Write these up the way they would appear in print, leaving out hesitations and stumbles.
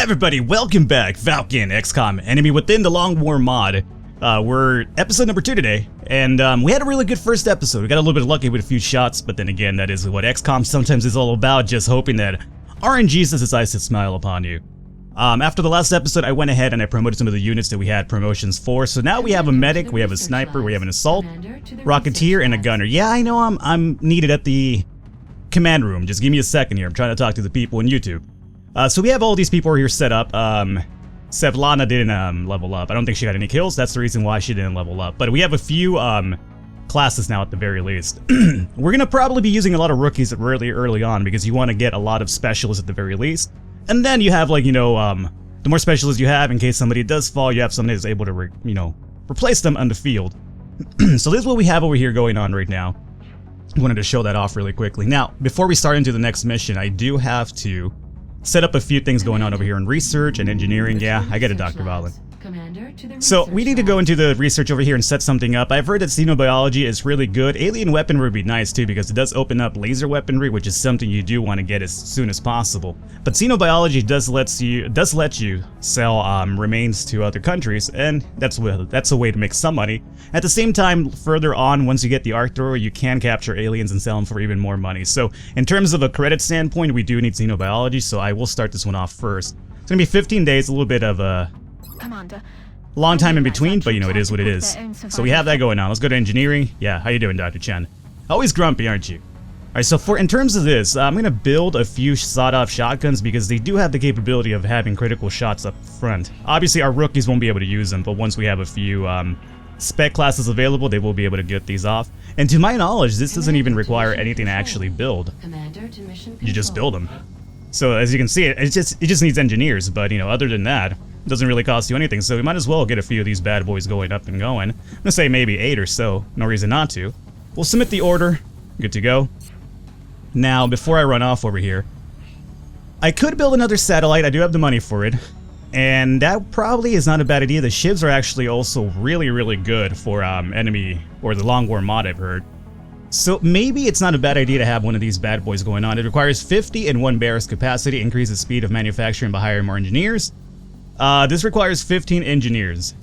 Everybody, welcome back. Falcon, XCOM, Enemy Within the Long War mod. We're episode number 2 today, and we had a really good first episode. We got a little bit lucky with a few shots, but then again, that is what XCOM sometimes is all about, just hoping that RNG decides to smile upon you. After the last episode, I went ahead and I promoted some of the units that we had promotions for. So now we have a medic, we have a sniper, we have an assault, rocketeer, and a gunner. Yeah, I know I'm needed at the command room. Just give me a second here. I'm trying to talk to the people in YouTube. So we have all these people here set up. Sevlana didn't level up. I don't think she got any kills. That's the reason why she didn't level up. But we have a few classes now at the very least. We're gonna probably be using a lot of rookies really early on because you want to get a lot of specialists at the very least. And then you have, like, you know, the more specialists you have, in case somebody does fall, you have somebody that's able to, replace them on the field. So this is what we have over here going on right now. I wanted to show that off really quickly. Now, before we start into the next mission, I do have to set up a few things going on over here in research and engineering. Yeah, I get it, Dr. Valen. So we need to go into the research over here and set something up. I've heard that xenobiology is really good. Alien weaponry would be nice too, because it does open up laser weaponry, which is something you do want to get as soon as possible. But xenobiology does let you sell remains to other countries, and that's a way to make some money. At the same time, further on, once you get the arc thrower, you can capture aliens and sell them for even more money. So in terms of a credit standpoint, we do need xenobiology, so I will start this one off first. It's gonna be 15 days, a little bit of a long time in between, but it is what it is. So we have that going on. Let's go to engineering. Yeah, how you doing, Dr. Chen? Always grumpy, aren't you? Alright, so in terms of this, I'm going to build a few sawed-off shotguns because they do have the capability of having critical shots up front. Obviously, our rookies won't be able to use them, but once we have a few spec classes available, they will be able to get these off. And to my knowledge, this doesn't even require anything to actually build. You just build them. So as you can see, it just needs engineers, but other than that, it doesn't really cost you anything, so we might as well get a few of these bad boys going up and going. I'm gonna say maybe 8 or so, no reason not to. We'll submit the order, good to go. Now, before I run off over here, I could build another satellite, I do have the money for it, and that probably is not a bad idea. The shivs are actually also really good for enemy, or the Long War mod, I've heard. So maybe it's not a bad idea to have one of these bad boys going on. It requires 50 and 1 barracks capacity, increases speed of manufacturing by hiring more engineers. This requires 15 engineers,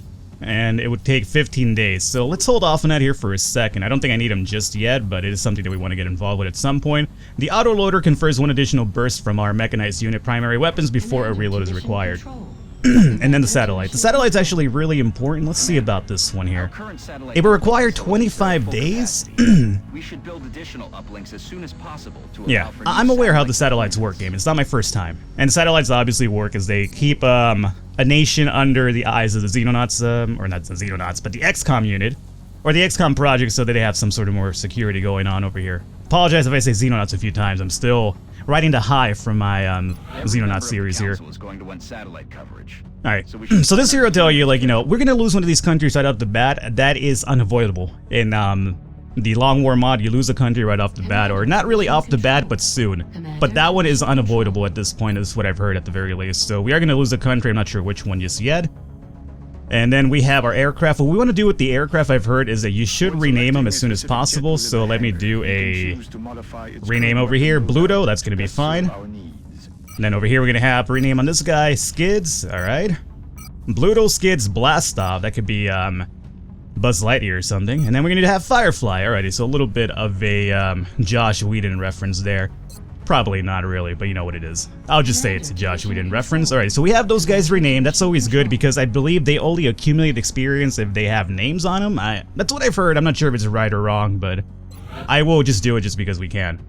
and it would take 15 days, so let's hold off on that here for a second. I don't think I need them just yet, but it is something that we want to get involved with at some point. The autoloader confers 1 additional burst from our mechanized unit primary weapons before a reload is required. And then the satellite. The satellite's actually really important. Let's see about this one here. It will require 25 days. We should build additional uplinks as soon as possible to yeah, I'm aware how the satellites work, game. It's not my first time. And satellites obviously work as they keep a nation under the eyes of the Xenonauts, or not the Xenonauts, but the XCOM unit, or the XCOM project, so that they have some sort of more security going on over here. Apologize if I say Xenonauts a few times. I'm still riding the high from my Xenonaut series here. Alright, so this here will tell you, like, we're gonna lose one of these countries right off the bat. That is unavoidable. In the Long War mod, you lose a country right off the bat, or not really off the bat, but soon. But that one is unavoidable at this point, is what I've heard at the very least. So we are gonna lose a country, I'm not sure which one just yet. And then we have our aircraft. What we want to do with the aircraft, I've heard, is that you should rename them as soon as possible. So let me do a rename over here. Bluto, that's going to be fine. And then over here, we're going to have rename on this guy, Skids. All right. Bluto, Skids, Blastoff. That could be Buzz Lightyear or something. And then we're going to have Firefly. Alrighty, so a little bit of a Josh Whedon reference there. Probably not really, but you know what it is. I'll just say it's a Josh Whedon reference. Alright, so we have those guys renamed. That's always good because I believe they only accumulate experience if they have names on them. That's what I've heard. I'm not sure if it's right or wrong, but I will just do it just because we can.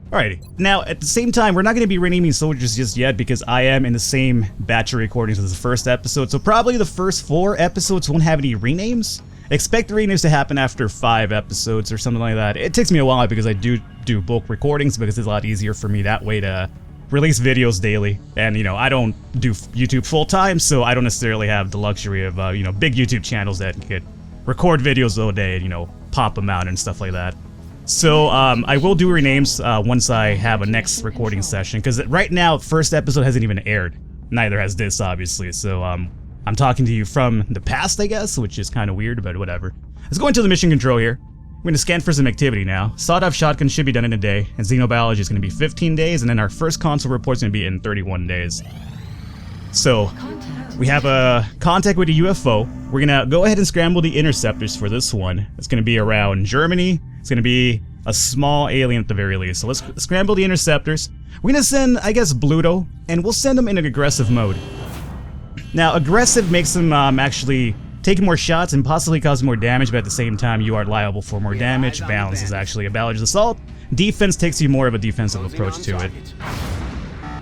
Alrighty. Now, at the same time, we're not going to be renaming soldiers just yet because I am in the same batch of recordings as the first episode, so probably the first 4 episodes won't have any renames. Expect the renames to happen after 5 episodes or something like that. It takes me a while because I do bulk recordings because it's a lot easier for me that way to release videos daily. And I don't do YouTube full time, so I don't necessarily have the luxury of big YouTube channels that could record videos all day and pop them out and stuff like that. So I will do renames once I have a next recording session, because right now first episode hasn't even aired. Neither has this, obviously. So I'm talking to you from the past, I guess, which is kind of weird, but whatever. Let's go into the mission control here. We're going to scan for some activity now. Sawed-off shotgun should be done in a day, and xenobiology is going to be 15 days, and then our first console report's going to be in 31 days. So we have a contact with a UFO. We're gonna go ahead and scramble the interceptors for this one. It's gonna be around Germany. It's gonna be a small alien at the very least. So let's scramble the interceptors. We're gonna send, I guess, Bluto, and we'll send them in an aggressive mode. Now, aggressive makes them actually take more shots and possibly cause more damage, but at the same time, you are liable for more damage. Balance is actually a balanced assault. Defense takes you more of a defensive approach to it.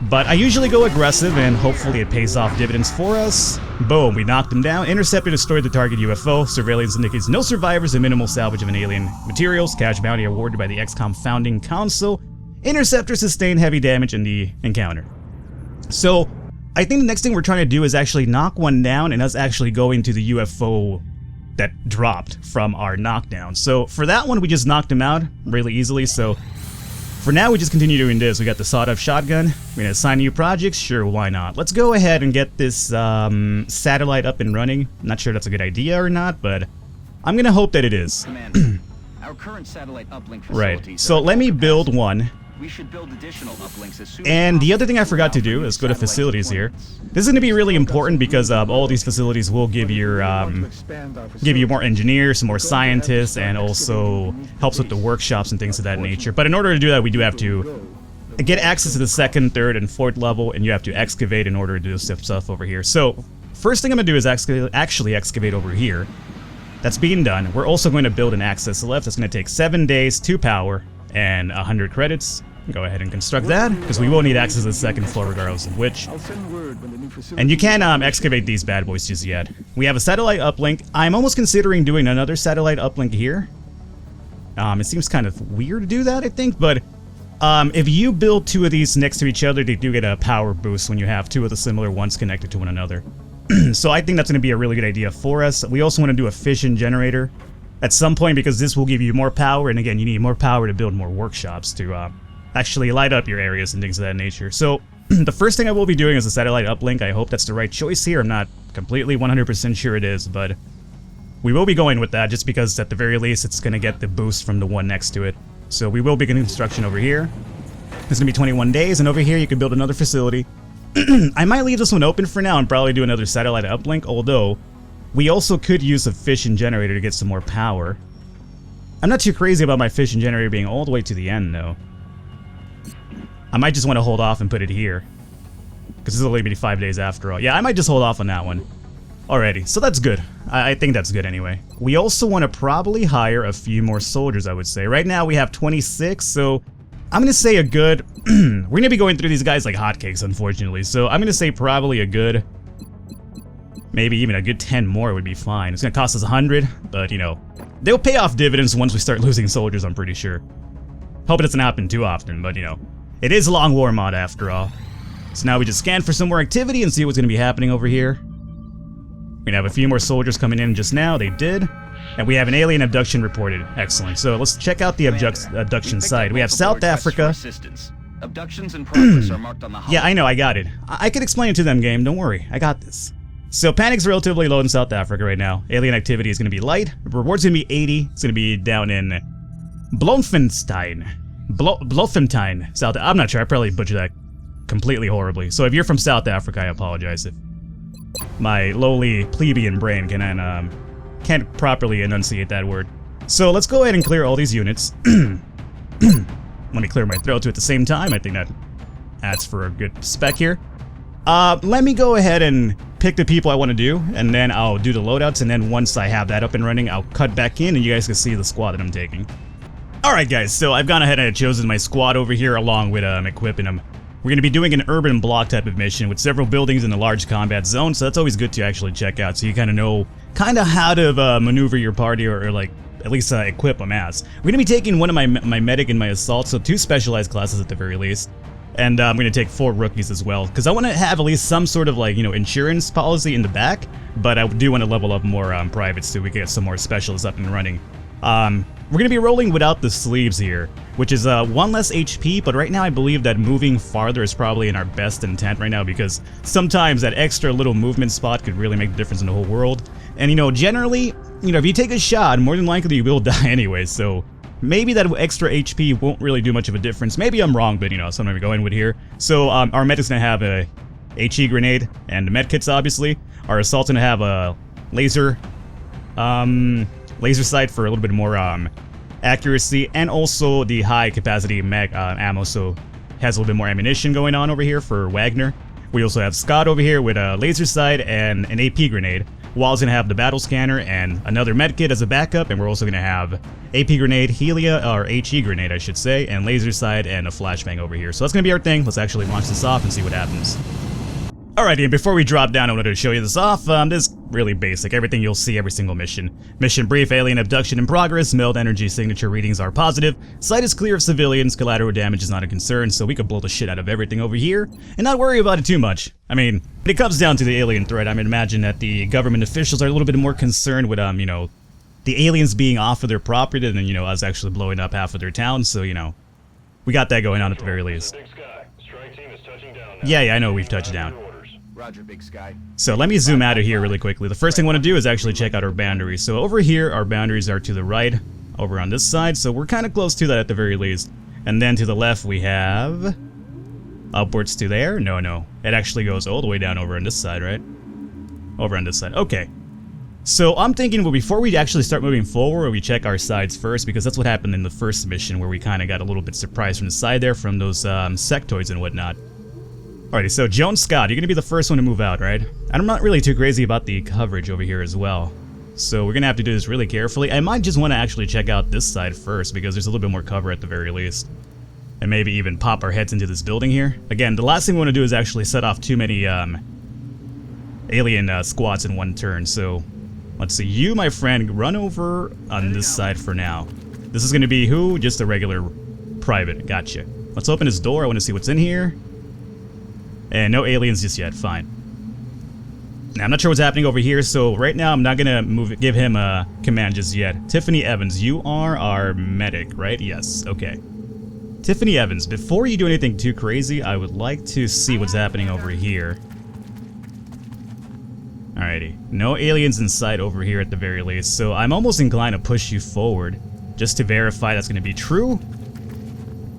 But I usually go aggressive, and hopefully it pays off dividends for us. Boom, we knocked him down. Interceptor destroyed the target UFO. Surveillance indicates no survivors and minimal salvage of an alien materials. Cash bounty awarded by the XCOM Founding Council. Interceptor sustained heavy damage in the encounter. So, I think the next thing we're trying to do is actually knock one down and us actually go into the UFO that dropped from our knockdown. So, for that one, we just knocked him out really easily, so for now, we just continue doing this. We got the sawed-off shotgun. We're gonna assign new projects. Sure, why not? Let's go ahead and get this satellite up and running. I'm not sure that's a good idea or not, but I'm gonna hope that it is. Commander, our current satellite uplink facilities. Right. So let me build one. We should build additional uplinks as soon And as the other thing I forgot to do is go to facilities here. This is going to be really important because all these facilities will give you more engineers, more scientists, and also helps with the workshops and things of that nature. But in order to do that, we do have to get access to the 2nd, 3rd, and 4th level, and you have to excavate in order to do stuff over here. So first thing I'm going to do is actually excavate over here. That's being done. We're also going to build an access lift. It's going to take 7 days, 2 power, and 100 credits. Go ahead and construct that, because we will need access to the 2nd floor regardless of which. And you can't excavate these bad boys just yet. We have a satellite uplink. I'm almost considering doing another satellite uplink here. It seems kind of weird to do that, I think, but if you build 2 of these next to each other, they do get a power boost when you have 2 of the similar ones connected to one another. So I think that's going to be a really good idea for us. We also want to do a fission generator at some point, because this will give you more power, and again, you need more power to build more workshops to actually light up your areas and things of that nature. So the first thing I will be doing is a satellite uplink. I hope that's the right choice here. I'm not completely 100% sure it is, but we will be going with that just because at the very least it's going to get the boost from the one next to it. So we will begin construction over here. It's going to be 21 days, and over here you can build another facility. I might leave this one open for now and probably do another satellite uplink, although we also could use a fission generator to get some more power. I'm not too crazy about my fission generator being all the way to the end, though. I might just want to hold off and put it here, because this will only be 5 days after all. Yeah, I might just hold off on that one. Alrighty, so that's good. I think that's good anyway. We also want to probably hire a few more soldiers, I would say. Right now we have 26, so I'm going to say a good... we're going to be going through these guys like hotcakes, unfortunately. So I'm going to say probably a good... maybe even a good 10 more would be fine. It's going to cost us 100, but, you know, they'll pay off dividends once we start losing soldiers, I'm pretty sure. Hope it doesn't happen too often, but, you know, it is a Long War mod after all. So now we just scan for some more activity and see what's going to be happening over here. We're going to have a few more soldiers coming in just now. They did. And we have an alien abduction reported. Excellent. So let's check out the abduction site. We have South Africa. Abductions in progress are marked on the Yeah, I know. I got it. I could explain it to them, game. Don't worry. I got this. So panic's relatively low in South Africa right now. Alien activity is going to be light. Reward's going to be 80. It's going to be down in Bloemfontein. Bloemfontein, South. I'm not sure. I probably butchered that completely horribly. So if you're from South Africa, I apologize if my lowly plebeian brain can't properly enunciate that word. So let's go ahead and clear all these units. Let me clear my throat too at the same time. I think that adds for a good spec here. Let me go ahead and pick the people I want to do, and then I'll do the loadouts, and then once I have that up and running, I'll cut back in, and you guys can see the squad that I'm taking. Alright guys, so I've gone ahead and chosen my squad over here along with equipping them. We're going to be doing an urban block type of mission with several buildings in a large combat zone, so that's always good to actually check out, so you kind of know how to maneuver your party or like at least equip them as. We're going to be taking one of my medic and my assault, so 2 specialized classes at the very least. And I'm going to take 4 rookies as well, because I want to have at least some sort of like, you know, insurance policy in the back, but I do want to level up more privates so we can get some more specialists up and running. We're going to be rolling without the sleeves here, which is 1 less HP, but right now I believe that moving farther is probably in our best intent right now, because sometimes that extra little movement spot could really make the difference in the whole world. And, you know, generally, you know, if you take a shot, more than likely you will die anyway, so maybe that extra HP won't really do much of a difference. Maybe I'm wrong, but, you know, something we go in with here. So our medic's going to have a HE grenade, and the medkits obviously. Our assault's gonna have a laser sight for a little bit more accuracy, and also the high capacity mag ammo, so has a little bit more ammunition going on over here for Wagner. We also have Scott over here with a laser sight and an AP grenade. Wall's gonna have the battle scanner and another medkit as a backup, and we're also gonna have AP grenade, Helia, or HE grenade I should say, and laser sight and a flashbang over here. So that's gonna be our thing. Let's actually launch this off and see what happens. Alrighty, and before we drop down, I wanted to show you this off. This is really basic, everything you'll see every single mission. Mission brief, alien abduction in progress, meld energy signature readings are positive, site is clear of civilians, collateral damage is not a concern, so we could blow the shit out of everything over here, and not worry about it too much. I mean, when it comes down to the alien threat, I mean, imagine that the government officials are a little bit more concerned with, you know, the aliens being off of their property than, you know, us actually blowing up half of their town, so, you know, we got that going on at the very least. Yeah, I know we've touched down. Roger, Big Sky. So let me zoom out of here really quickly. The first thing I want to do is actually check out our boundaries. So over here, our boundaries are to the right, over on this side, so we're kind of close to that at the very least. And then to the left we have... upwards to there? No. It actually goes all the way down over on this side, right? Over on this side. Okay. So I'm thinking, well, before we actually start moving forward, we check our sides first, because that's what happened in the first mission, where we kind of got a little bit surprised from the side there, from those sectoids and whatnot. Alrighty, so Joan Scott, you're going to be the first one to move out, right? I'm not really too crazy about the coverage over here as well. So we're going to have to do this really carefully. I might just want to actually check out this side first, because there's a little bit more cover at the very least. And maybe even pop our heads into this building here. Again, the last thing we want to do is actually set off too many alien squads in one turn. So let's see, you, my friend, run over on this side for now. This is going to be who? Just a regular private. Gotcha. Let's open this door. I want to see what's in here. And no aliens just yet, fine. Now, I'm not sure what's happening over here, so right now I'm not gonna give him a command just yet. Tiffany Evans, you are our medic, right? Yes, okay. Tiffany Evans, before you do anything too crazy, I would like to see what's happening over here. Alrighty, no aliens in sight over here at the very least, so I'm almost inclined to push you forward, just to verify that's gonna be true.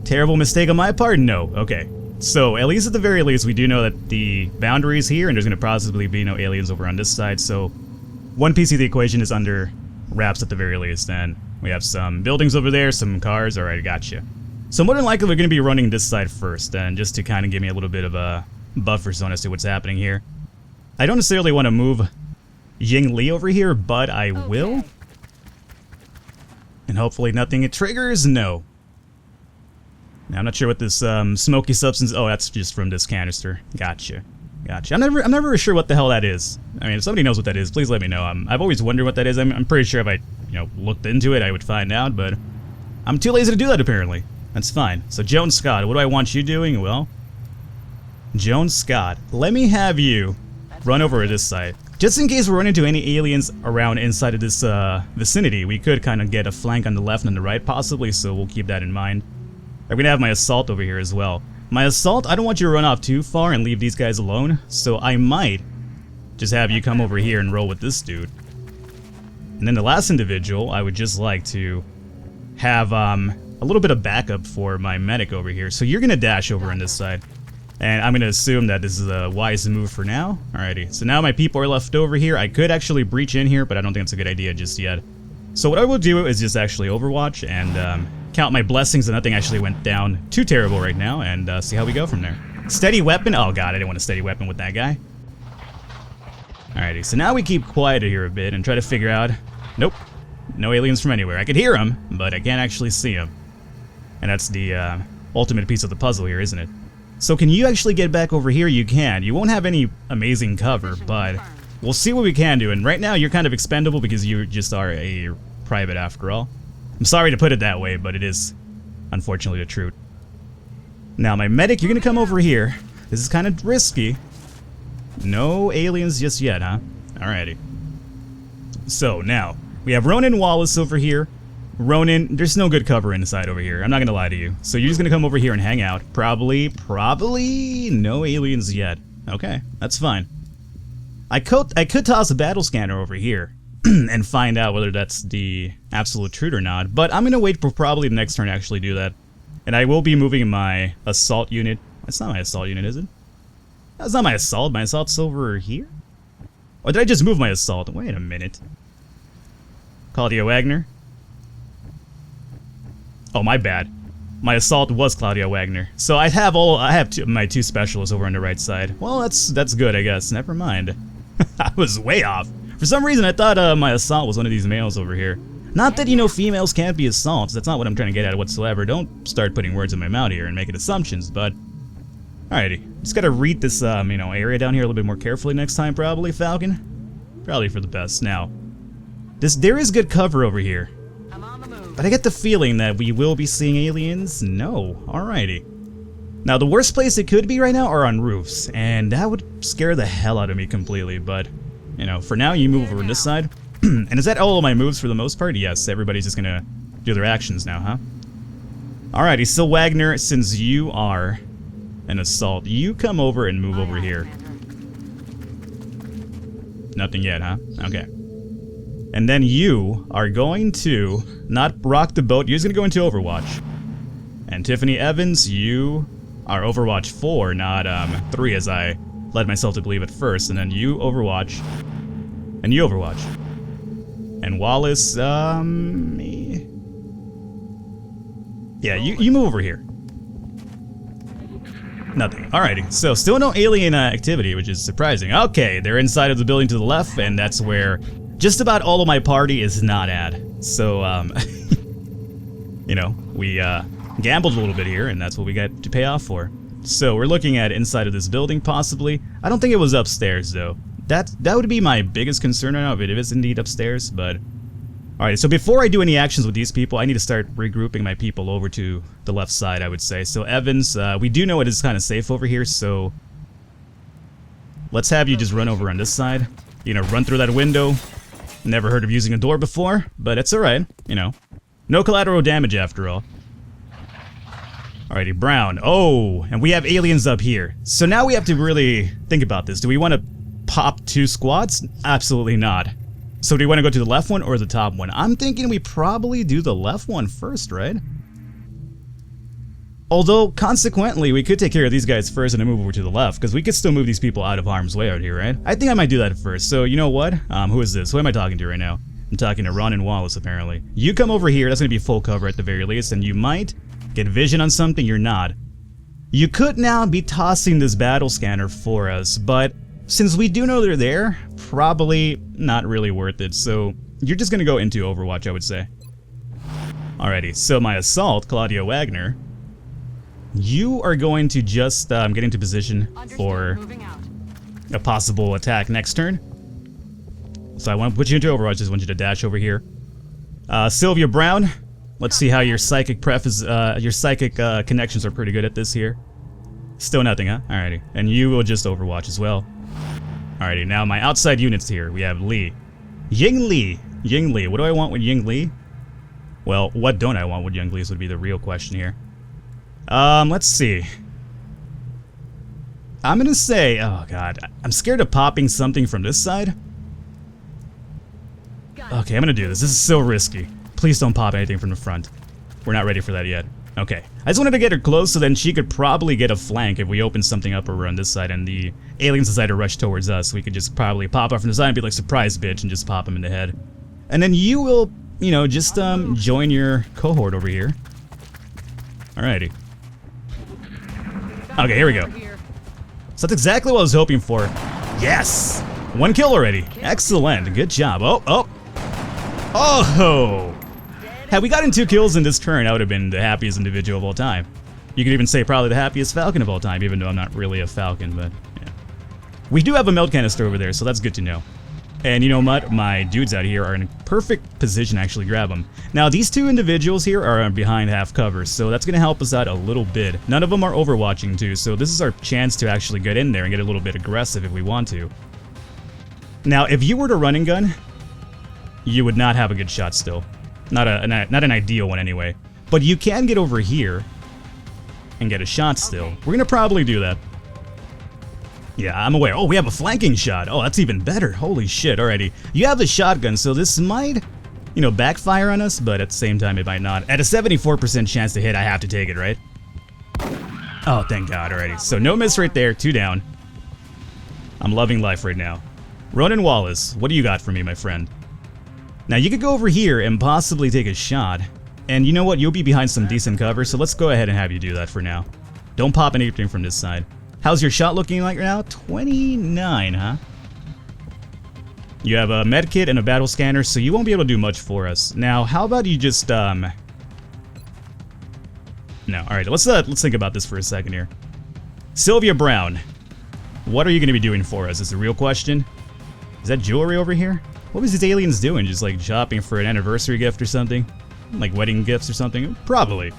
Terrible mistake on my part? No, okay. So, at least at the very least, we do know that the boundary is here, and there's going to possibly be no aliens over on this side, so one piece of the equation is under wraps at the very least, and we have some buildings over there, some cars. Alright, gotcha. So more than likely, we're going to be running this side first, and just to kind of give me a little bit of a buffer zone as to what's happening here. I don't necessarily want to move Ying Li over here, but I will. And hopefully nothing triggers? No. Now, I'm not sure what this smoky substance... Oh, that's just from this canister. Gotcha. I'm never sure what the hell that is. I mean, if somebody knows what that is, please let me know. I've always wondered what that is. I'm pretty sure if I, looked into it, I would find out, but I'm too lazy to do that, apparently. That's fine. So, Joan Scott, what do I want you doing? Well, Joan Scott, let me have you run over to this side. Just in case we run into any aliens around inside of this vicinity, we could kind of get a flank on the left and the right, possibly, so we'll keep that in mind. I'm gonna have my assault over here as well. My assault, I don't want you to run off too far and leave these guys alone, so I might just have you come over here and roll with this dude. And then the last individual, I would just like to have a little bit of backup for my medic over here. So you're gonna dash over on this side. And I'm gonna assume that this is a wise move for now. Alrighty, so now my people are left over here. I could actually breach in here, but I don't think it's a good idea just yet. So what I will do is just actually overwatch and count my blessings that nothing actually went down too terrible right now, and see how we go from there. Steady weapon? Oh god, I didn't want a steady weapon with that guy. Alrighty, so now we keep quiet here a bit and try to figure out... Nope, no aliens from anywhere. I could hear them, but I can't actually see them. And that's the ultimate piece of the puzzle here, isn't it? So can you actually get back over here? You can. You won't have any amazing cover, but we'll see what we can do. And right now you're kind of expendable because you just are a private after all. I'm sorry to put it that way, but it is unfortunately the truth. Now, my medic, you're gonna come over here. This is kind of risky. No aliens just yet, huh? Alrighty. So, now, we have Ronan Wallace over here. Ronan, there's no good cover inside over here. I'm not gonna lie to you. So you're just gonna come over here and hang out. Probably no aliens yet. Okay, that's fine. I could toss a battle scanner over here and find out whether that's the absolute truth or not, but I'm gonna wait for probably the next turn to actually do that. And I will be moving my assault unit. That's not my assault unit, is it? That's not my assault. My assault's over here? Or did I just move my assault? Wait a minute. Claudia Wagner? Oh, my bad. My assault was Claudia Wagner. So I have my two specialists over on the right side. Well, that's good, I guess. Never mind. I was way off. For some reason, I thought my assault was one of these males over here. Not that, you know, females can't be assaults. That's not what I'm trying to get at whatsoever. Don't start putting words in my mouth here and making assumptions, but... Alrighty. Just gotta read this, you know, area down here a little bit more carefully next time, probably, Falcon. Probably for the best. Now, there is good cover over here. But I get the feeling that we will be seeing aliens? No. Alrighty. Now, the worst place it could be right now are on roofs, and that would scare the hell out of me completely, but, you know, for now, you move over on this side. And is that all of my moves for the most part? Yes, everybody's just gonna do their actions now, huh? Alrighty, so Wagner, since you are an assault, you come over and move over here. Nothing yet, huh? Okay. And then you are going to not rock the boat, you're just gonna go into Overwatch. And Tiffany Evans, you are Overwatch 4, not 3 as I led myself to believe at first. And then you Overwatch. And you Overwatch. And Wallace, me. Yeah, you move over here. Nothing. Alrighty, so still no alien activity, which is surprising. Okay, they're inside of the building to the left, and that's where just about all of my party is not at. So, you know, we gambled a little bit here, and that's what we got to pay off for. So we're looking at inside of this building, possibly. I don't think it was upstairs, though. That would be my biggest concern right now, if it is indeed upstairs, but... Alright, so before I do any actions with these people, I need to start regrouping my people over to the left side, I would say. So Evans, we do know it is kind of safe over here, so... Let's have you just run over on this side. You know, run through that window. Never heard of using a door before, but it's alright, you know. No collateral damage after all. Alrighty, Brown. Oh, and we have aliens up here. So now we have to really think about this. Do we want to pop 2 squads? Absolutely not. So do we want to go to the left one or the top one? I'm thinking we probably do the left one first, right? Although, consequently, we could take care of these guys first and then move over to the left, because we could still move these people out of harm's way out here, right? I think I might do that first. So, you know what? Who is this? Who am I talking to right now? I'm talking to Ron and Wallace, apparently. You come over here, that's going to be full cover at the very least, and you might get vision on something you're not. You could now be tossing this battle scanner for us, but since we do know they're there, probably not really worth it, so you're just gonna go into Overwatch, I would say. Alrighty, so my assault, Claudia Wagner, you are going to just get into position for a possible attack next turn. So I want to put you into Overwatch, just want you to dash over here. Sylvia Brown, let's see how your psychic connections are pretty good at this here. Still nothing, huh? Alrighty, and you will just Overwatch as well. Alrighty, now my outside units here. We have Lee. Ying Lee. Ying Lee. What do I want with Ying Lee? Well, what don't I want with Ying Lee would be the real question here. Let's see. I'm gonna say, oh god, I'm scared of popping something from this side. Okay, I'm gonna do this. This is so risky. Please don't pop anything from the front. We're not ready for that yet. Okay. I just wanted to get her close so then she could probably get a flank if we open something up over on this side and the aliens decide to rush towards us. We could just probably pop off from the side and be like, surprise bitch, and just pop him in the head. And then you will, you know, just join your cohort over here. Alrighty. Okay, here we go. So that's exactly what I was hoping for. Yes! 1 kill already. Excellent. Good job. Oh, oh. Oh! Had we gotten 2 kills in this turn, I would have been the happiest individual of all time. You could even say probably the happiest Falcon of all time, even though I'm not really a Falcon, but yeah. We do have a melt canister over there, so that's good to know. And you know what? My dudes out here are in perfect position to actually grab them. Now, these 2 individuals here are behind half cover, so that's going to help us out a little bit. None of them are overwatching too, so this is our chance to actually get in there and get a little bit aggressive if we want to. Now, if you were to run and gun, you would not have a good shot still. Not an ideal one anyway. But you can get over here and get a shot still. We're gonna probably do that. Yeah, I'm aware. Oh, we have a flanking shot. Oh, that's even better. Holy shit, alrighty. You have the shotgun, so this might, you know, backfire on us, but at the same time it might not. At a 74% chance to hit, I have to take it, right? Oh, thank God, alrighty. So no miss right there, 2 down. I'm loving life right now. Ronan Wallace, what do you got for me, my friend? Now, you could go over here and possibly take a shot. And you know what? You'll be behind some decent cover, so let's go ahead and have you do that for now. Don't pop anything from this side. How's your shot looking like right now? 29, huh? You have a med kit and a battle scanner, so you won't be able to do much for us. Now, how about you just, No, alright, let's think about this for a second here. Sylvia Brown, what are you going to be doing for us is the real question. Is that jewelry over here? What was these aliens doing? Just like shopping for an anniversary gift or something? Like wedding gifts or something? Probably.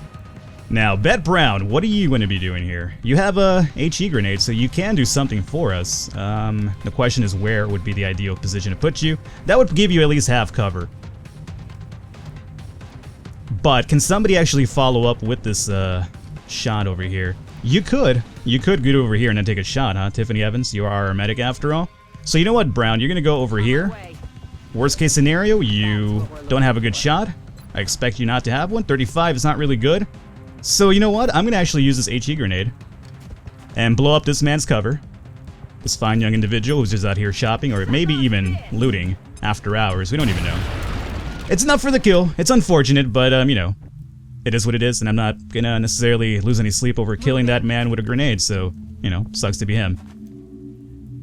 Now, Bet Brown, what are you going to be doing here? You have a HE grenade, so you can do something for us. The question is where would be the ideal position to put you. That would give you at least half cover. But can somebody actually follow up with this shot over here? You could get over here and then take a shot, huh? Tiffany Evans, you are our medic after all. So you know what, Brown, you're going to go over here. Worst case scenario, you don't have a good shot. I expect you not to have one. 35 is not really good. So you know what? I'm going to actually use this HE grenade and blow up this man's cover. This fine young individual who's just out here shopping or maybe even looting after hours. We don't even know. It's enough for the kill. It's unfortunate, but, you know, it is what it is, and I'm not going to necessarily lose any sleep over killing that man with a grenade, so, you know, sucks to be him.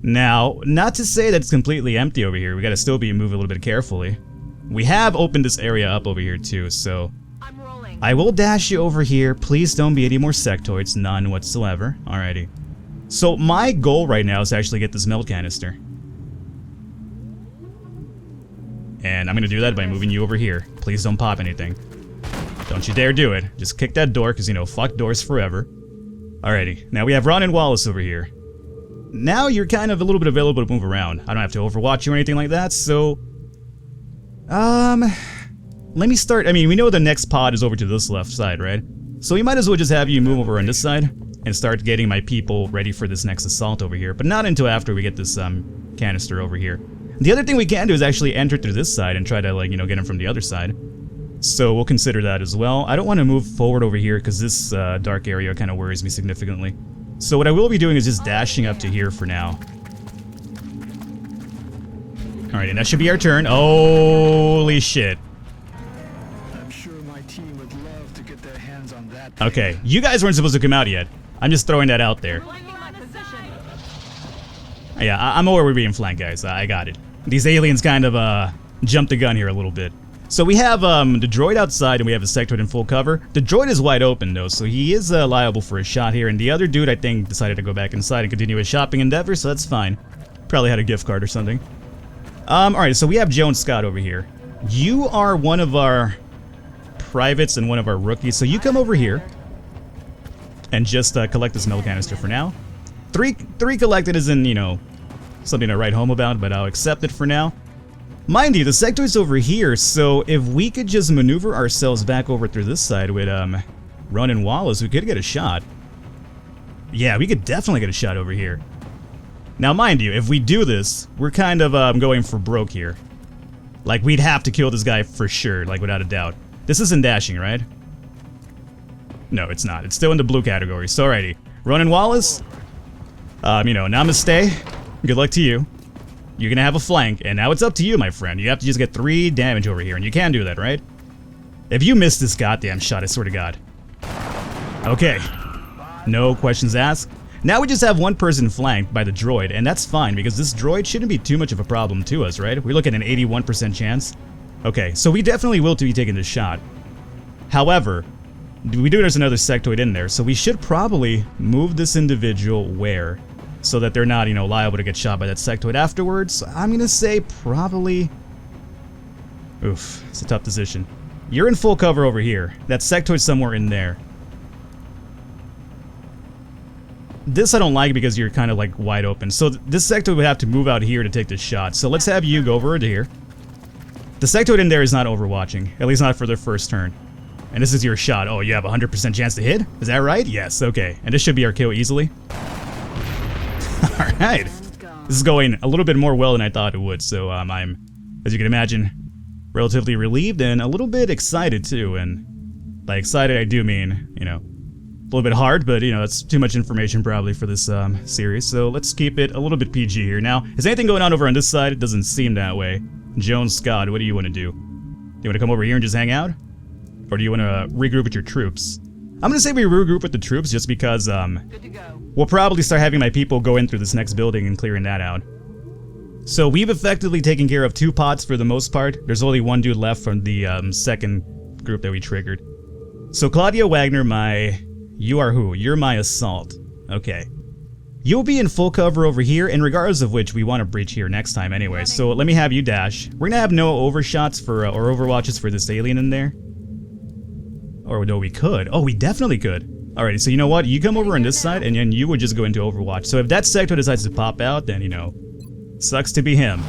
Now, not to say that it's completely empty over here. We got to still move a little bit carefully. We have opened this area up over here, too, so I will dash you over here. Please don't be any more sectoids. None whatsoever. Alrighty. So my goal right now is to actually get this milk canister. And I'm going to do that by moving you over here. Please don't pop anything. Don't you dare do it. Just kick that door, because, you know, fuck doors forever. Alrighty. Now we have Ronan Wallace over here. Now you're kind of a little bit available to move around. I don't have to overwatch you or anything like that, so... let me start. I mean, we know the next pod is over to this left side, right? So we might as well just have you move over on this side and start getting my people ready for this next assault over here. But not until after we get this canister over here. The other thing we can do is actually enter through this side and try to, like, you know, get him from the other side. So we'll consider that as well. I don't want to move forward over here because this dark area kind of worries me significantly. So what I will be doing is just dashing up to here for now. Alright, and that should be our turn. Holy shit. I'm sure my team would love to get their hands on that. Okay, you guys weren't supposed to come out yet. I'm just throwing that out there. Yeah, I'm aware we're being flanked, guys. I got it. These aliens kind of jumped the gun here a little bit. So we have the droid outside and we have a sectoid in full cover. The droid is wide open though, so he is liable for a shot here. And the other dude, I think, decided to go back inside and continue his shopping endeavor, so that's fine. Probably had a gift card or something. Alright, so we have Joe and Scott over here. You are one of our privates and one of our rookies, so you come over here and just collect this milk canister for now. Three collected isn't, you know, something to write home about, but I'll accept it for now. Mind you, the sector's over here, so if we could just maneuver ourselves back over through this side with Ronan Wallace, we could get a shot. Yeah, we could definitely get a shot over here. Now, mind you, if we do this, we're kind of going for broke here. Like, we'd have to kill this guy for sure, like, without a doubt. This isn't dashing, right? No, it's not. It's still in the blue category. So, alrighty. Ronan Wallace, you know, namaste. Good luck to you. You're gonna have a flank, and now it's up to you, my friend. You have to just get 3 damage over here, and you can do that, right? If you miss this goddamn shot, I swear to God. Okay. No questions asked. Now we just have one person flanked by the droid, and that's fine, because this droid shouldn't be too much of a problem to us, right? We look at an 81% chance. Okay, so we definitely will be taking this shot. However, there's another sectoid in there, so we should probably move this individual where? So that they're not, you know, liable to get shot by that sectoid afterwards. I'm gonna say probably... Oof, it's a tough decision. You're in full cover over here. That sectoid's somewhere in there. This I don't like because you're kind of like wide open. So this sectoid would have to move out here to take this shot. So let's have you go over to here. The sectoid in there is not overwatching, at least not for their first turn. And this is your shot. Oh, you have a 100% chance to hit? Is that right? Yes, okay. And this should be our kill easily. Alright. This is going a little bit more well than I thought it would, so I'm, as you can imagine, relatively relieved and a little bit excited too. And by excited I do mean, you know, little bit hard, but you know, that's too much information probably for this series, so let's keep it a little bit PG here. Now, is anything going on over on this side? It doesn't seem that way. Jones Scott, what do you want to do? Do you want to come over here and just hang out? Or do you want to regroup with your troops? I'm gonna say we regroup with the troops just because Good to go. we'll probably start having my people go in through this next building and clearing that out. So we've effectively taken care of 2 pots for the most part. There's only 1 dude left from the second group that we triggered. So Claudia Wagner, you are who? You're my assault. Okay. You'll be in full cover over here, and regardless of which, we want to breach here next time anyway. So let me have you dash. We're gonna have no overshots for or overwatches for this alien in there. Or no, we could. Oh, we definitely could. Alrighty, so you know what? You come over on this side, and then you would just go into Overwatch. So if that sector decides to pop out, then, you know, sucks to be him.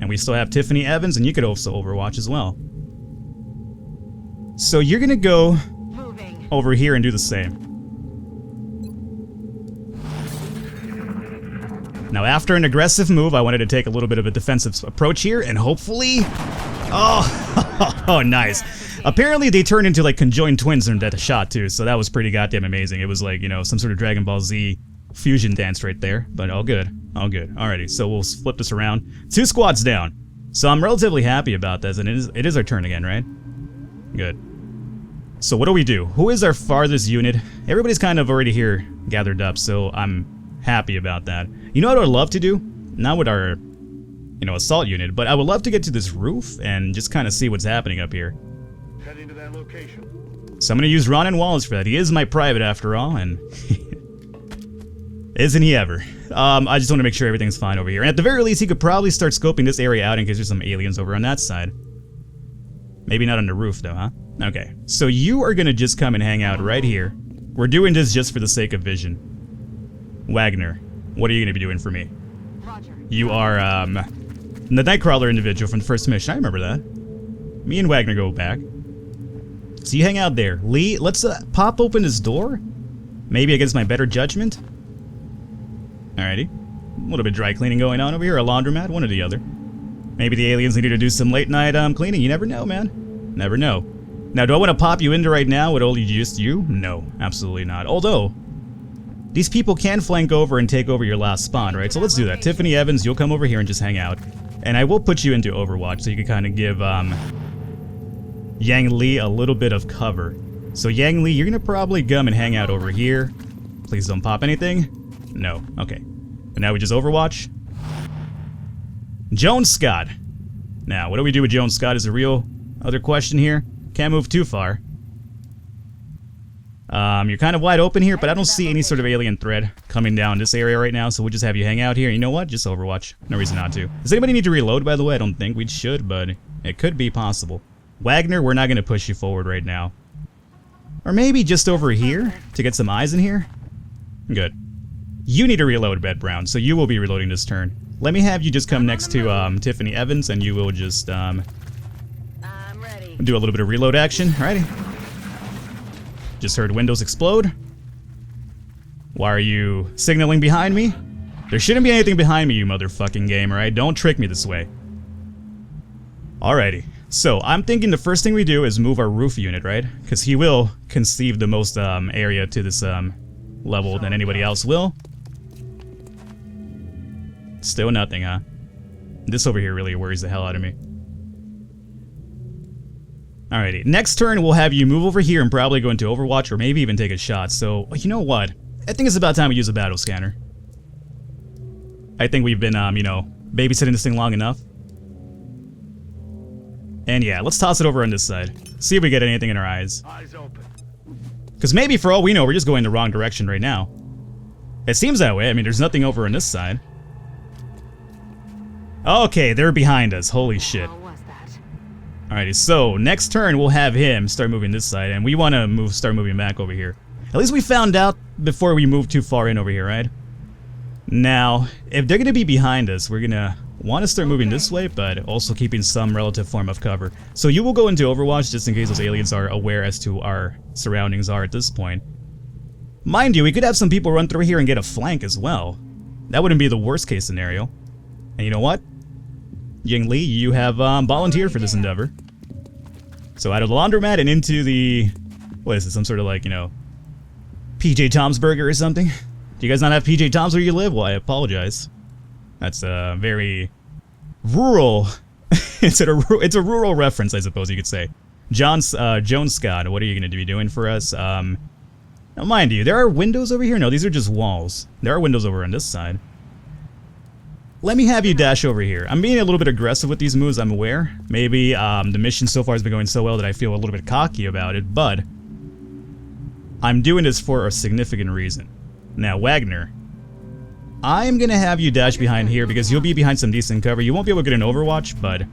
And we still have Tiffany Evans, and you could also Overwatch as well. So you're gonna go over here and do the same. Now, after an aggressive move, I wanted to take a little bit of a defensive approach here, and hopefully... Oh, nice. Apparently they turned into like conjoined twins in that shot too, so that was pretty goddamn amazing. It was like, you know, some sort of Dragon Ball Z fusion dance right there, but all good, all good. Alrighty, so we'll flip this around. 2 squads down. So I'm relatively happy about this, and it is our turn again, right? Good. So what do we do? Who is our farthest unit? Everybody's kind of already here gathered up, so I'm happy about that. You know what I would love to do? Not with our, you know, assault unit, but I would love to get to this roof and just kind of see what's happening up here. Heading to that location. So I'm going to use Ronan Wallace for that. He is my private after all, and isn't he ever? I just want to make sure everything's fine over here. And at the very least, he could probably start scoping this area out in case there's some aliens over on that side. Maybe not on the roof though, huh? Okay, so you are going to just come and hang out right here. We're doing this just for the sake of vision. Wagner, what are you going to be doing for me? Roger. You are, the Nightcrawler individual from the first mission. I remember that. Me and Wagner go back. So you hang out there. Lee, let's pop open this door. Maybe against my better judgment. Alrighty. A little bit dry cleaning going on over here. A laundromat, one or the other. Maybe the aliens need to do some late night cleaning. You never know, man. Never know. Now, do I want to pop you into right now with only just you? No, absolutely not. Although, these people can flank over and take over your last spawn, right? So let's do that. Tiffany Evans, you'll come over here and just hang out. And I will put you into Overwatch so you can kind of give Yang Lee a little bit of cover. So Yang Lee, you're going to probably come and hang out over here. Please don't pop anything. No. Okay. And now we just Overwatch. Jones Scott. Now, what do we do with Jones Scott is a real other question here. Can't move too far. You're kind of wide open here, but I don't see any sort of alien threat coming down this area right now, so we'll just have you hang out here. You know what? Just Overwatch. No reason not to. Does anybody need to reload, by the way? I don't think we should, but it could be possible. Wagner, we're not going to push you forward right now. Or maybe just over here to get some eyes in here? Good. You need to reload, Bet Brown, so you will be reloading this turn. Let me have you just come next to Tiffany Evans, and you will just I'm ready. do a little bit of reload action. Alrighty. Just heard windows explode. Why are you signaling behind me? There shouldn't be anything behind me, you motherfucking game, alright? Don't trick me this way. Alrighty. So, I'm thinking the first thing we do is move our roof unit, right? Because he will conceive the most area to this level than anybody else will. Still nothing, huh? This over here really worries the hell out of me. Alrighty, next turn we'll have you move over here and probably go into Overwatch or maybe even take a shot. So, you know what? I think it's about time we use a battle scanner. I think we've been, you know, babysitting this thing long enough. And yeah, let's toss it over on this side. See if we get anything in our eyes. Eyes open. Because maybe for all we know, we're just going the wrong direction right now. It seems that way. I mean, there's nothing over on this side. Okay, they're behind us. Holy shit. What was that? Alrighty, so next turn we'll have him start moving this side, and we want to start moving back over here. At least we found out before we move too far in over here, right? Now, if they're going to be behind us, we're going to want to start moving this way, but also keeping some relative form of cover. So you will go into Overwatch just in case those aliens are aware as to our surroundings are at this point. Mind you, we could have some people run through here and get a flank as well. That wouldn't be the worst case scenario. And you know what? Ying Lee, you have volunteered for this endeavor. So out of the laundromat and into the... What is it? Some sort of like, you know, PJ Tom's Burger or something? Do you guys not have PJ Tom's where you live? Well, I apologize. That's a very rural. it's a rural reference, I suppose you could say. Jones Scott, what are you going to be doing for us? Now, mind you, there are windows over here. No, these are just walls. There are windows over on this side. Let me have you dash over here. I'm being a little bit aggressive with these moves, I'm aware. Maybe the mission so far has been going so well that I feel a little bit cocky about it, but I'm doing this for a significant reason. Now, Wagner, I'm going to have you dash behind here because you'll be behind some decent cover. You won't be able to get an overwatch, but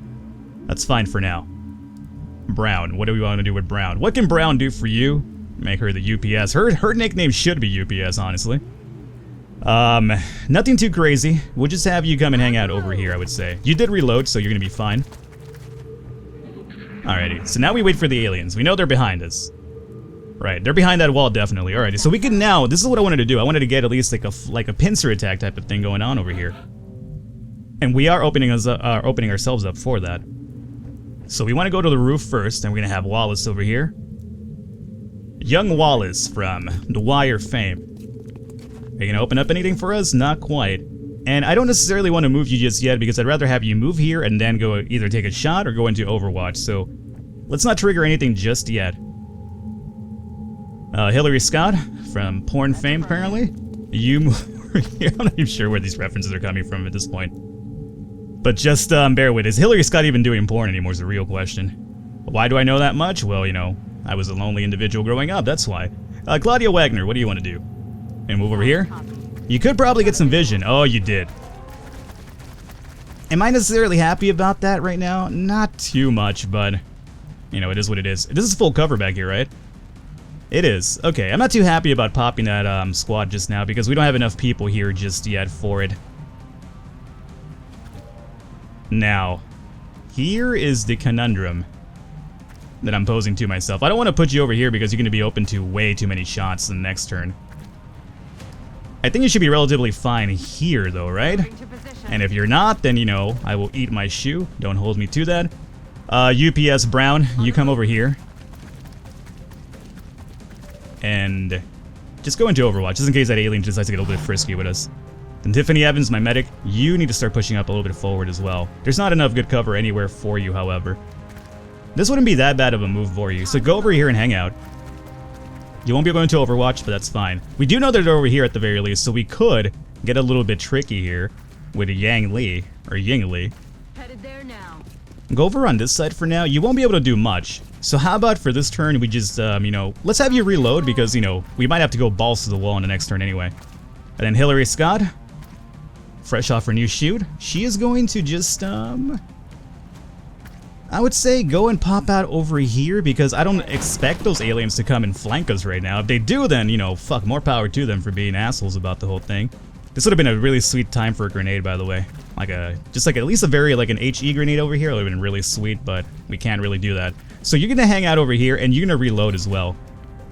that's fine for now. Brown, what do we want to do with Brown? What can Brown do for you? Make her the UPS. Her nickname should be UPS, honestly. Nothing too crazy. We'll just have you come and hang out over here, I would say. You did reload, so you're gonna be fine. Alrighty, so now we wait for the aliens. We know they're behind us. Right, they're behind that wall, definitely. Alrighty, so we can now, this is what I wanted to do. I wanted to get at least like a pincer attack type of thing going on over here. And we are opening ourselves up for that. So we want to go to the roof first, and we're gonna have Wallace over here. Young Wallace from The Wire fame. Are you gonna open up anything for us? Not quite. And I don't necessarily want to move you just yet because I'd rather have you move here and then go either take a shot or go into Overwatch. So let's not trigger anything just yet. Hillary Scott from porn fame, apparently. You move here. I'm not even sure where these references are coming from at this point. But just bear with it. Is Hillary Scott even doing porn anymore is the real question. Why do I know that much? Well, you know, I was a lonely individual growing up, that's why. Claudia Wagner, what do you want to do? And move over here? You could probably get some vision. Oh, you did. Am I necessarily happy about that right now? Not too much, but you know, it is what it is. This is full cover back here, right? It is. Okay, I'm not too happy about popping that squad just now because we don't have enough people here just yet for it. Now, here is the conundrum that I'm posing to myself. I don't want to put you over here because you're going to be open to way too many shots the next turn. I think you should be relatively fine here, though, right? And if you're not, then, you know, I will eat my shoe. Don't hold me to that. UPS Brown, you come over here. And just go into Overwatch, just in case that alien decides to get a little bit frisky with us. Then Tiffany Evans, my medic, you need to start pushing up a little bit forward as well. There's not enough good cover anywhere for you, however. This wouldn't be that bad of a move for you, so go over here and hang out. You won't be going to Overwatch, but that's fine. We do know that they're over here at the very least, so we could get a little bit tricky here with Yang Li, or Ying Li. Headed there now. Go over on this side for now. You won't be able to do much. So how about for this turn, we just, you know, let's have you reload because, you know, we might have to go balls to the wall on the next turn anyway. And then Hillary Scott, fresh off her new shoot, she is going to just, I would say go and pop out over here because I don't expect those aliens to come and flank us right now. If they do, then, you know, fuck, more power to them for being assholes about the whole thing. This would have been a really sweet time for a grenade, by the way. Like just like at least a very, like an HE grenade over here. It would have been really sweet, but we can't really do that. So you're gonna hang out over here and you're gonna reload as well.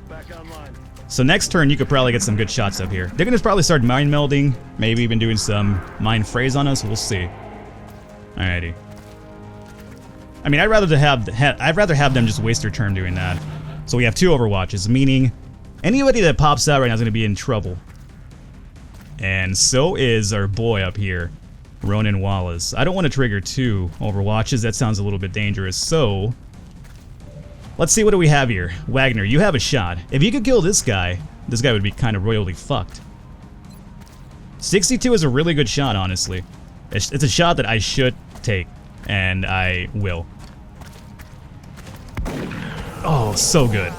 Back online. So next turn you could probably get some good shots up here. They're gonna probably start mind melding, maybe even doing some mind phrase on us. We'll see. Alrighty. I mean, I'd rather have them just waste their turn doing that. So we have 2 Overwatches, meaning anybody that pops out right now is going to be in trouble. And so is our boy up here, Ronan Wallace. I don't want to trigger 2 Overwatches. That sounds a little bit dangerous. So let's see, what do we have here? Wagner, you have a shot. If you could kill this guy would be kind of royally fucked. 62 is a really good shot, honestly. It's a shot that I should take. And I will. Oh, so good.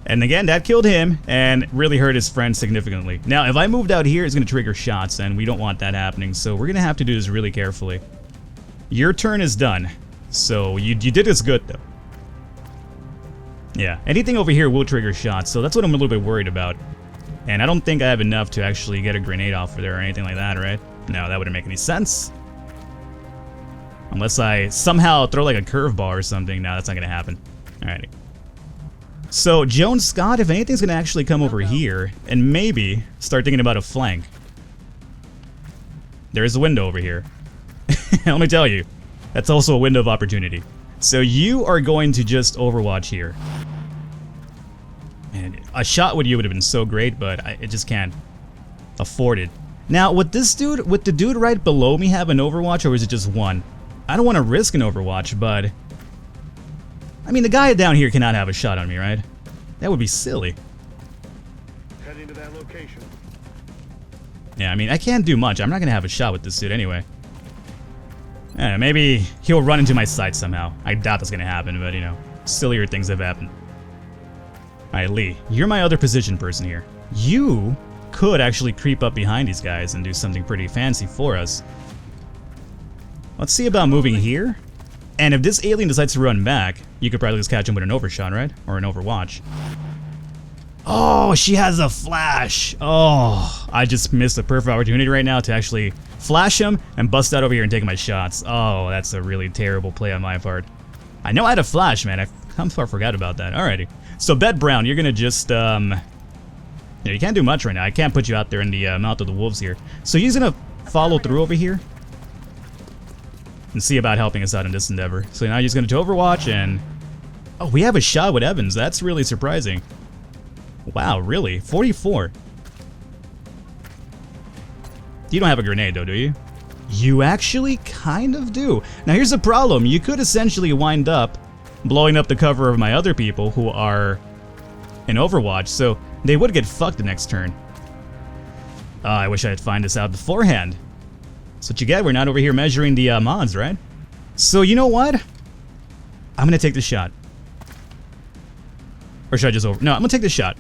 And again, that killed him and really hurt his friend significantly. Now, if I moved out here, it's going to trigger shots, and we don't want that happening. So we're going to have to do this really carefully. Your turn is done. So you did this good, though. Yeah, anything over here will trigger shots, so that's what I'm a little bit worried about. And I don't think I have enough to actually get a grenade off of there or anything like that, right? No, that wouldn't make any sense. Unless I somehow throw like a curveball or something. No, that's not going to happen. Alrighty. So, Jones Scott, if anything's going to actually come over here and maybe start thinking about a flank. There is a window over here. Let me tell you, that's also a window of opportunity. So you are going to just Overwatch here. And A shot with you would have been so great, but I just can't afford it. Now, would the dude right below me have an Overwatch, or is it just one? I don't want to risk an Overwatch, but I mean, the guy down here cannot have a shot on me, right? That would be silly. Heading to that location. Yeah, I mean, I can't do much. I'm not gonna have a shot with this dude anyway. Yeah, maybe he'll run into my sight somehow. I doubt that's gonna happen, but you know, sillier things have happened. Alright, Lee, you're my other position person here. You could actually creep up behind these guys and do something pretty fancy for us. Let's see about moving here. And if this alien decides to run back, you could probably just catch him with an overshot, right? Or an overwatch. Oh, she has a flash. Oh, I just missed a perfect opportunity right now to actually flash him and bust out over here and take my shots. Oh, that's a really terrible play on my part. I know I had a flash, man. I forgot about that. Alrighty. So, Bet Brown, you're gonna just, yeah, you can't do much right now. I can't put you out there in the mouth of the wolves here. So he's gonna follow through over here and see about helping us out in this endeavor. So now he's gonna do Overwatch and... Oh, we have a shot with Evans. That's really surprising. Wow, really? 44. You don't have a grenade though, do you? You actually kind of do. Now here's the problem. You could essentially wind up blowing up the cover of my other people who are in Overwatch, so they would get fucked the next turn. I wish I had found this out beforehand. That's what you get. We're not over here measuring the mods, right? So you know what? I'm gonna take the shot. Or should I just over... No, I'm gonna take the shot.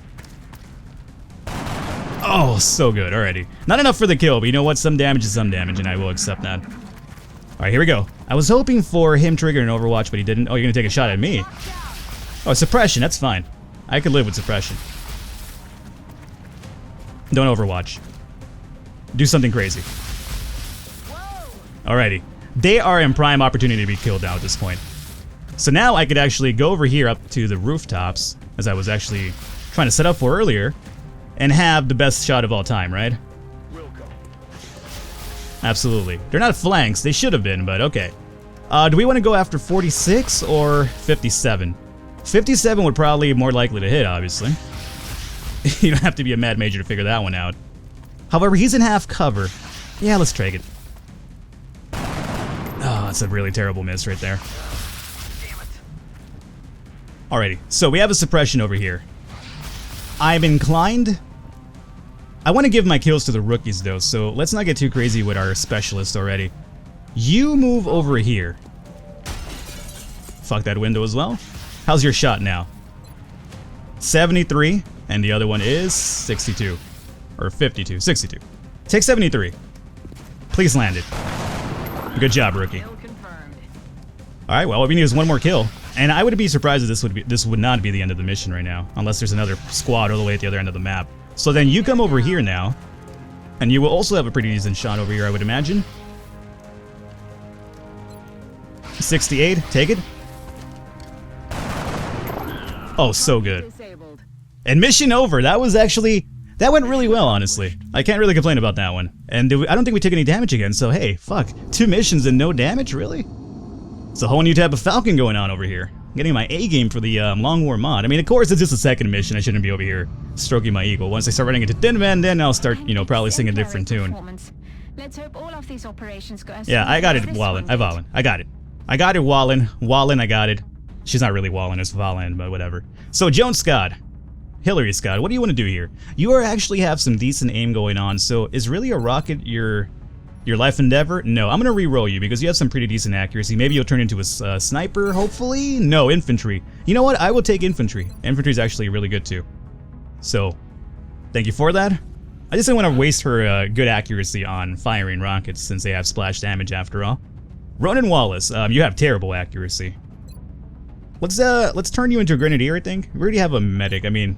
Oh, so good. Alrighty. Not enough for the kill, but you know what? Some damage is some damage, and I will accept that. Alright, here we go. I was hoping for him triggering an Overwatch, but he didn't. Oh, you're gonna take a shot at me. Oh, suppression. That's fine. I could live with suppression. Don't Overwatch. Do something crazy. Alrighty. They are in prime opportunity to be killed now at this point. So now I could actually go over here up to the rooftops, as I was actually trying to set up for earlier, and have the best shot of all time, right? Absolutely. They're not flanks. They should have been, but okay. Do we want to go after 46 or 57? 57 would probably be more likely to hit, obviously. You don't have to be a mad major to figure that one out. However, he's in half cover. Yeah, let's trade it. Oh, that's a really terrible miss right there. Alrighty, so we have a suppression over here. I'm inclined... I want to give my kills to the rookies though, so let's not get too crazy with our specialist already. You move over here. Fuck that window as well. How's your shot now? 73, and the other one is 62. Or 52, 62. Take 73. Please land it. Good job, rookie. Alright, well, all we need is one more kill. And I would be surprised if this would not be the end of the mission right now, unless there's another squad all the way at the other end of the map. So then you come over here now, and you will also have a pretty decent shot over here, I would imagine. 68, take it. Oh, so good. And mission over. That was actually... That went really well, honestly. I can't really complain about that one. And I don't think we took any damage again, so hey, fuck. 2 missions and no damage, really? It's a whole new type of Falcon going on over here. I'm getting my A game for the Long War mod. I mean, of course, it's just a second mission. I shouldn't be over here stroking my ego. Once I start running into Tin Man, then I'll start, you know, probably sing a different tune. Let's hope all of these operations go as Yeah, I got it, Wallen. I got it. I got it, Wallen. Wallen, I got it. She's not really Wallen, it's Valen, but whatever. So, Joan Scott. Hillary Scott, what do you want to do here? You actually have some decent aim going on, so is really a rocket your life endeavor? No, I'm gonna re-roll you because you have some pretty decent accuracy. Maybe you'll turn into a sniper, hopefully? No, infantry. You know what? I will take infantry. Infantry is actually really good too. So, thank you for that. I just didn't want to waste her good accuracy on firing rockets since they have splash damage after all. Ronan Wallace, you have terrible accuracy. Let's turn you into a grenadier, I think. We already have a medic. I mean,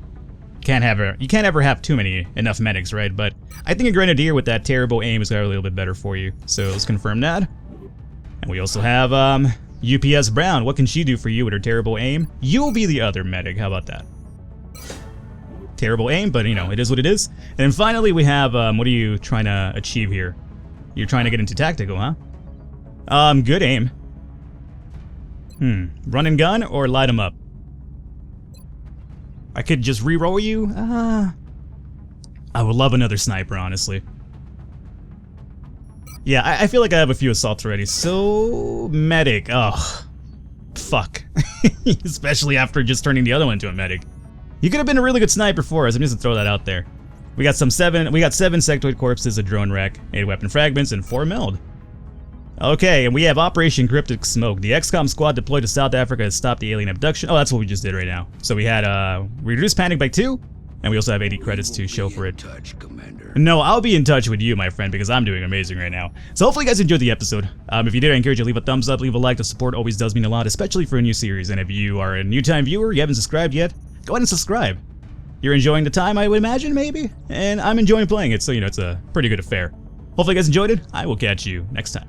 you can't ever have enough medics, right? But I think a grenadier with that terrible aim is gonna be a little bit better for you. So let's confirm that. And we also have UPS Brown. What can she do for you with her terrible aim? You'll be the other medic. How about that? Terrible aim, but you know, it is what it is. And then finally we have what are you trying to achieve here? You're trying to get into tactical, huh? Good aim. Run and gun or light them up? I could just re-roll you. I would love another sniper, honestly. Yeah, I feel like I have a few assaults already. So, medic. Oh, fuck. Especially after just turning the other one into a medic. You could have been a really good sniper for us. I'm just gonna throw that out there. We got 7 sectoid corpses, a drone wreck, 8 weapon fragments, and 4 meld. Okay, and we have Operation Cryptic Smoke. The XCOM squad deployed to South Africa to stop the alien abduction. Oh, that's what we just did right now. So we had we reduced panic by 2, and we also have 80 credits to show for it. No, I'll be in touch with you, my friend, because I'm doing amazing right now. So hopefully you guys enjoyed the episode. If you did, I encourage you to leave a thumbs up, leave a like. The support always does mean a lot, especially for a new series. And if you are a new-time viewer, you haven't subscribed yet, go ahead and subscribe. You're enjoying the time, I would imagine, maybe? And I'm enjoying playing it, so, you know, it's a pretty good affair. Hopefully you guys enjoyed it. I will catch you next time.